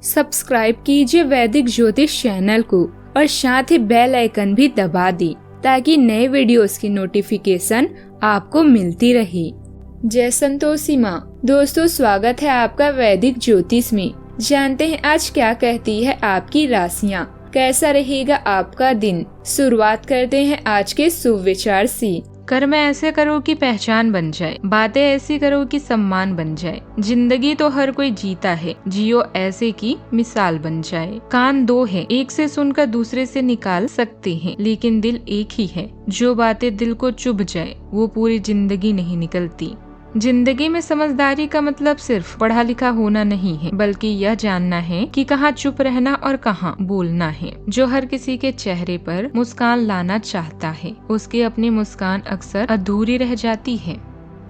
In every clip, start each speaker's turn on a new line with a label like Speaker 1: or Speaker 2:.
Speaker 1: Subscribe कीजिए वैदिक ज्योतिष चैनल को और साथ ही बेल आइकन भी दबा दी ताकि नए वीडियोस की नोटिफिकेशन आपको मिलती रहे। जय संतोषी माँ। दोस्तों, स्वागत है आपका वैदिक ज्योतिष में। जानते हैं आज क्या कहती है आपकी राशियाँ, कैसा रहेगा आपका दिन। शुरुआत करते हैं आज के शुभ विचार से। कर्म ऐसे करो कि पहचान बन जाए, बातें ऐसी करो कि सम्मान बन जाए। जिंदगी तो हर कोई जीता है, जियो ऐसे की मिसाल बन जाए। कान दो है, एक से सुनकर दूसरे से निकाल सकते हैं, लेकिन दिल एक ही है। जो बातें दिल को चुभ जाए वो पूरी जिंदगी नहीं निकलती। जिंदगी में समझदारी का मतलब सिर्फ पढ़ा लिखा होना नहीं है, बल्कि यह जानना है कि कहाँ चुप रहना और कहाँ बोलना है। जो हर किसी के चेहरे पर मुस्कान लाना चाहता है, उसकी अपनी मुस्कान अक्सर अधूरी रह जाती है।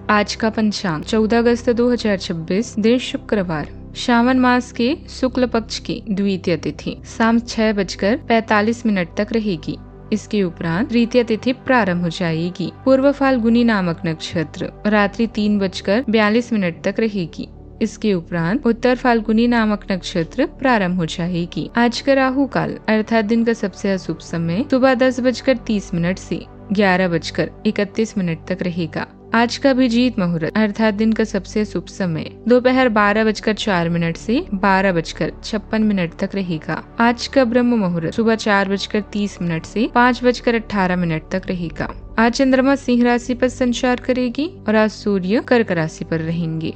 Speaker 1: आज का पंचांग 14 अगस्त 2026, दिन शुक्रवार, श्रावण मास के शुक्ल पक्ष की द्वितीय तिथि शाम 6:45 तक रहेगी। इसके उपरांत तृतीय तिथि प्रारंभ हो जाएगी। पूर्व फाल्गुनी नामक नक्षत्र रात्रि 3:42 तक रहेगी। इसके उपरांत उत्तर फाल्गुनी नामक नक्षत्र प्रारंभ हो जाएगी। आज का राहु काल अर्थात दिन का सबसे अशुभ समय सुबह 10:30 से 11:31 तक रहेगा। आज का अभिजीत मुहूर्त अर्थात दिन का सबसे शुभ समय दोपहर 12:04 से 12:56 तक रहेगा। आज का ब्रह्म मुहूर्त सुबह 4:30 से 5:18 तक रहेगा। आज चंद्रमा सिंह राशि पर संचार करेगी और आज सूर्य कर्क राशि पर रहेंगे।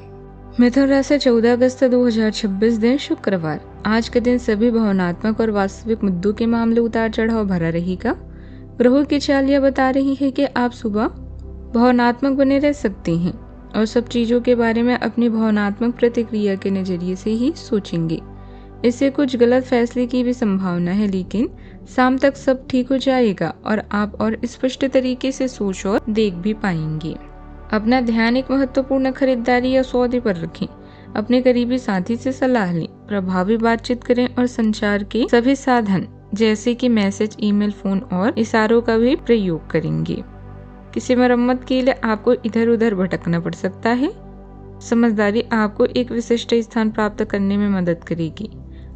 Speaker 1: मिथुन राशि 14 अगस्त 2026, दिन शुक्रवार। आज के दिन सभी भावनात्मक और वास्तविक मुद्दों के मामले उतार चढ़ाव भरा रहेगा। ग्रहों की चाल यह बता रही है कि आप सुबह भावनात्मक बने रह सकते हैं और सब चीजों के बारे में अपनी भावनात्मक प्रतिक्रिया के नजरिए से ही सोचेंगे। इससे कुछ गलत फैसले की भी संभावना है, लेकिन शाम तक सब ठीक हो जाएगा और आप और स्पष्ट तरीके से सोच और देख भी पाएंगे। अपना ध्यान एक महत्वपूर्ण खरीदारी या सौदे पर रखें। अपने करीबी साथी से सलाह लें, प्रभावी बातचीत करें और संचार के सभी साधन जैसे कि मैसेज, ईमेल, फोन और इशारों का भी प्रयोग करेंगे। किसी मरम्मत के लिए आपको इधर उधर भटकना पड़ सकता है। समझदारी आपको एक विशिष्ट स्थान प्राप्त करने में मदद करेगी।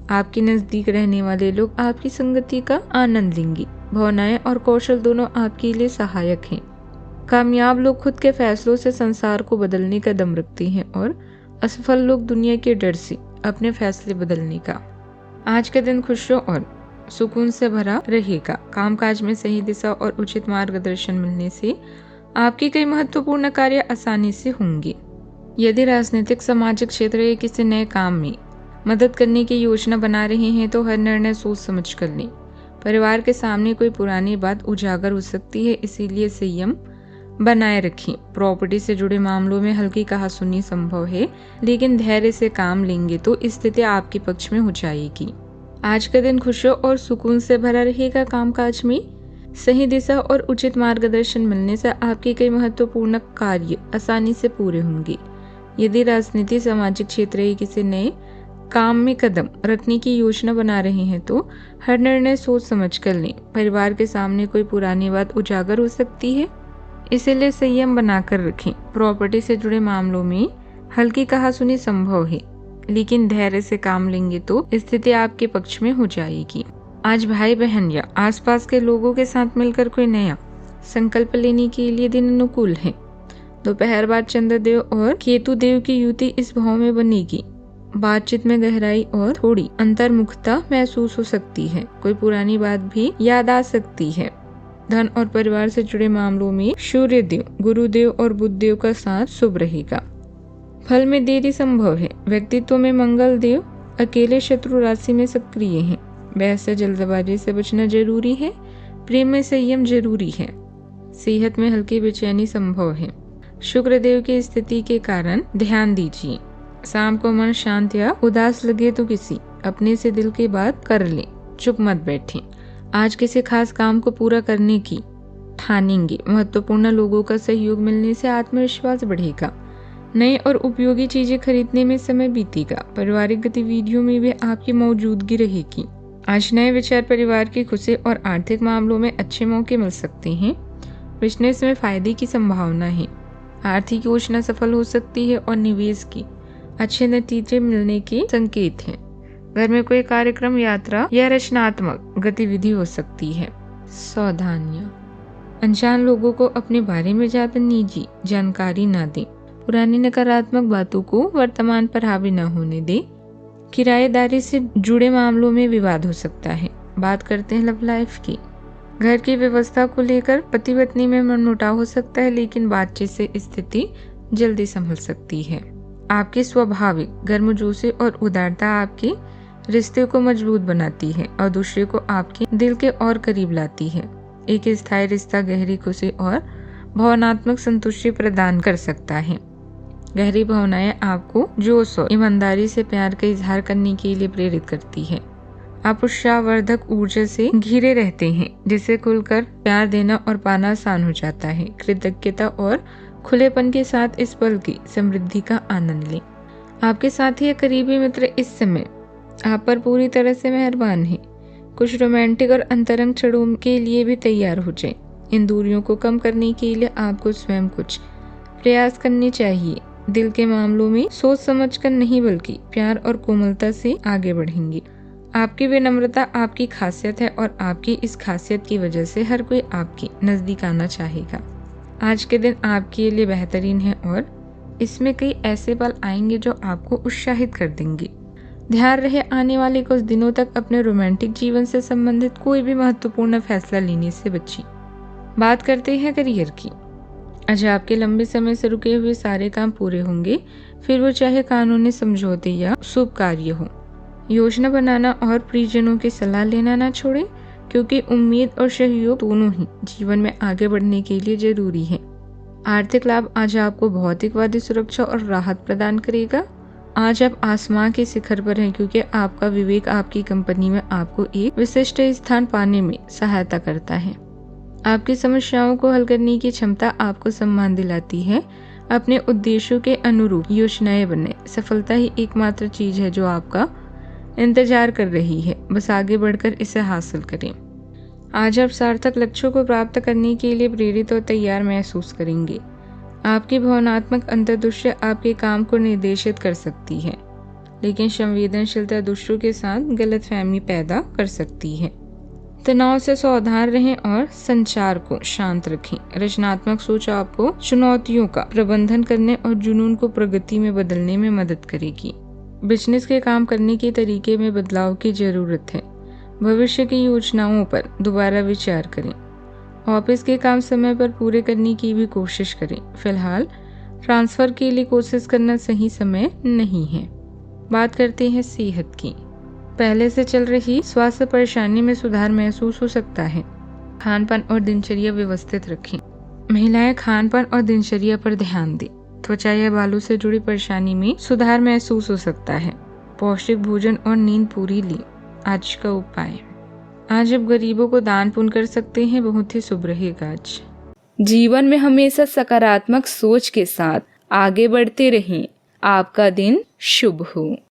Speaker 1: आपके नजदीक रहने वाले लोग आपकी संगति का आनंद लेंगे। भावनाएं और कौशल दोनों आपके लिए सहायक हैं। कामयाब लोग खुद के फैसलों से संसार को बदलने का दम रखते हैं और असफल लोग दुनिया के डर से अपने फैसले बदलने का। आज का दिन खुशियों और सुकून से भरा रहेगा। कामकाज में सही दिशा और उचित मार्गदर्शन मिलने से आपके कई महत्वपूर्ण कार्य आसानी से होंगे। यदि राजनीतिक, सामाजिक क्षेत्र या किसी नए काम में मदद करने की योजना बना रहे हैं तो हर निर्णय सोच समझ कर लें। परिवार के सामने कोई पुरानी बात उजागर हो सकती है, इसीलिए संयम बनाए रखें। प्रॉपर्टी से जुड़े मामलों में हल्की कहासुनी संभव है, लेकिन धैर्य से काम लेंगे तो स्थिति आपके पक्ष में हो जाएगी। आज का दिन खुशियों और सुकून से भरा रहेगा। कामकाज में सही दिशा और उचित मार्गदर्शन मिलने से आपके कई महत्वपूर्ण कार्य आसानी से पूरे होंगे। यदि राजनीति, सामाजिक क्षेत्र या किसी नए काम में कदम रखने की योजना बना रहे हैं तो हर निर्णय सोच समझ कर लें। परिवार के सामने कोई पुरानी बात उजागर हो सकती है, इसीलिए संयम बनाकर रखें। प्रॉपर्टी से जुड़े मामलों में हल्की कहासुनी संभव है, लेकिन धैर्य से काम लेंगे तो स्थिति आपके पक्ष में हो जाएगी। आज भाई बहन या आसपास के लोगों के साथ मिलकर कोई नया संकल्प लेने के लिए दिन अनुकूल है। दोपहर बाद चंद्रदेव और केतु देव की युति इस भाव में बनेगी। बातचीत में गहराई और थोड़ी अंतर्मुखता महसूस हो सकती है। कोई पुरानी बात भी याद आ सकती है। धन और परिवार से जुड़े मामलों में सूर्य देव, गुरुदेव और बुध देव का साथ शुभ रहेगा। फल में देरी संभव है। व्यक्तित्व में मंगल देव अकेले शत्रु राशि में सक्रिय हैं। बहस से जल्दबाजी से बचना जरूरी है। प्रेम में संयम जरूरी है। सेहत में हल्की बेचैनी संभव है। शुक्र देव की स्थिति के कारण ध्यान दीजिए। शाम को मन शांत या उदास लगे तो किसी अपने से दिल की बात कर ले, चुप मत बैठे। आज किसी खास काम को पूरा करने की ठानेंगे। महत्वपूर्ण लोगों का सहयोग मिलने से आत्मविश्वास बढ़ेगा। नई और उपयोगी चीजें खरीदने में समय बीतेगा। पारिवारिक गतिविधियों में भी आपकी मौजूदगी रहेगी। आज नए विचार परिवार की खुशी और आर्थिक मामलों में अच्छे मौके मिल सकते हैं। बिजनेस में फायदे की संभावना है। आर्थिक योजना सफल हो सकती है और निवेश की अच्छे नतीजे मिलने के संकेत हैं। घर में कोई कार्यक्रम, यात्रा या रचनात्मक गतिविधि हो सकती है। सावधानियां, अनजान लोगों को अपने बारे में ज्यादा निजी जानकारी ना दें। पुरानी नकारात्मक बातों को वर्तमान पर हावी न होने दें। किराएदारी से जुड़े मामलों में विवाद हो सकता है। बात करते हैं लव लाइफ की। घर की व्यवस्था को लेकर पति पत्नी में मनमुटाव हो सकता है, लेकिन बातचीत से स्थिति जल्दी संभल सकती है। आपकी स्वाभाविक गर्मजोशी और उदारता आपके रिश्ते को मजबूत बनाती है और दूसरे को आपके दिल के और करीब लाती है। एक स्थायी रिश्ता गहरी खुशी और भावनात्मक संतुष्टि प्रदान कर सकता है। गहरी भावनाएं आपको जोश और ईमानदारी से प्यार का इजहार करने के लिए प्रेरित करती है। आप उत्साहवर्धक ऊर्जा से घिरे रहते हैं, जिसे खुलकर प्यार देना और पाना आसान हो जाता है। कृतज्ञता और खुलेपन के साथ इस पल की समृद्धि का आनंद लें। आपके साथी या करीबी मित्र इस समय आप पर पूरी तरह से मेहरबान हैं। कुछ रोमांटिक और अंतरंग क्षणों के लिए भी तैयार हो जाएं। इन दूरियों को कम करने के लिए आपको स्वयं कुछ प्रयास करने चाहिए। दिल के मामलों में सोच समझकर नहीं, बल्कि प्यार और कोमलता से आगे बढ़ेंगे। आपकी विनम्रता आपकी खासियत है और आपकी इस खासियत की वजह से हर कोई आपके नजदीक आना चाहेगा। आज के दिन आपके लिए बेहतरीन है और इसमें कई ऐसे पल आएंगे जो आपको उत्साहित कर देंगे। ध्यान रहे, आने वाले कुछ दिनों तक अपने रोमांटिक जीवन से संबंधित कोई भी महत्वपूर्ण फैसला लेने से बचिए। बात करते हैं करियर की। आज आपके लंबे समय से रुके हुए सारे काम पूरे होंगे, फिर वो चाहे कानूनी समझौते या शुभ कार्य हो। योजना बनाना और परिजनों की सलाह लेना ना छोड़ें, क्योंकि उम्मीद और सहयोग दोनों ही जीवन में आगे बढ़ने के लिए जरूरी है। आर्थिक लाभ आज आपको भौतिकवादी सुरक्षा और राहत प्रदान करेगा। आज आप आसमां के शिखर पर हैं, क्योंकि आपका विवेक आपकी कंपनी में आपको एक विशिष्ट स्थान पाने में सहायता करता है। आपकी समस्याओं को हल करने की क्षमता आपको सम्मान दिलाती है। अपने उद्देश्यों के अनुरूप योजनाएं बने। सफलता ही एकमात्र चीज है जो आपका इंतजार कर रही है, बस आगे बढ़कर इसे हासिल करें। आज आप सार्थक लक्ष्यों को प्राप्त करने के लिए प्रेरित और तैयार महसूस करेंगे। आपकी भावनात्मक अंतर्दृष्टि आपके काम को निर्देशित कर सकती है, लेकिन संवेदनशीलता दूसरों के साथ गलतफहमी पैदा कर सकती है। तनाव से सावधान रहें और संचार को शांत रखें। रचनात्मक सोच आपको चुनौतियों का प्रबंधन करने और जुनून को प्रगति में बदलने में मदद करेगी। बिजनेस के काम करने के तरीके में बदलाव की जरूरत है। भविष्य की योजनाओं पर दोबारा विचार करें। ऑफिस के काम समय पर पूरे करने की भी कोशिश करें। फिलहाल ट्रांसफर के लिए कोशिश करना सही समय नहीं है। बात करते हैं सेहत की। पहले से चल रही स्वास्थ्य परेशानी में सुधार महसूस हो सकता है। खान पान और दिनचर्या व्यवस्थित रखें। महिलाएं खान पान और दिनचर्या पर ध्यान दें। त्वचा या बालों से जुड़ी परेशानी में सुधार महसूस हो सकता है। पौष्टिक भोजन और नींद पूरी लें। आज का उपाय, आज आप गरीबों को दान पुण्य कर सकते हैं, बहुत ही शुभ रहेगा आज। जीवन में हमेशा सकारात्मक सोच के साथ आगे बढ़ते रहें। आपका दिन शुभ हो।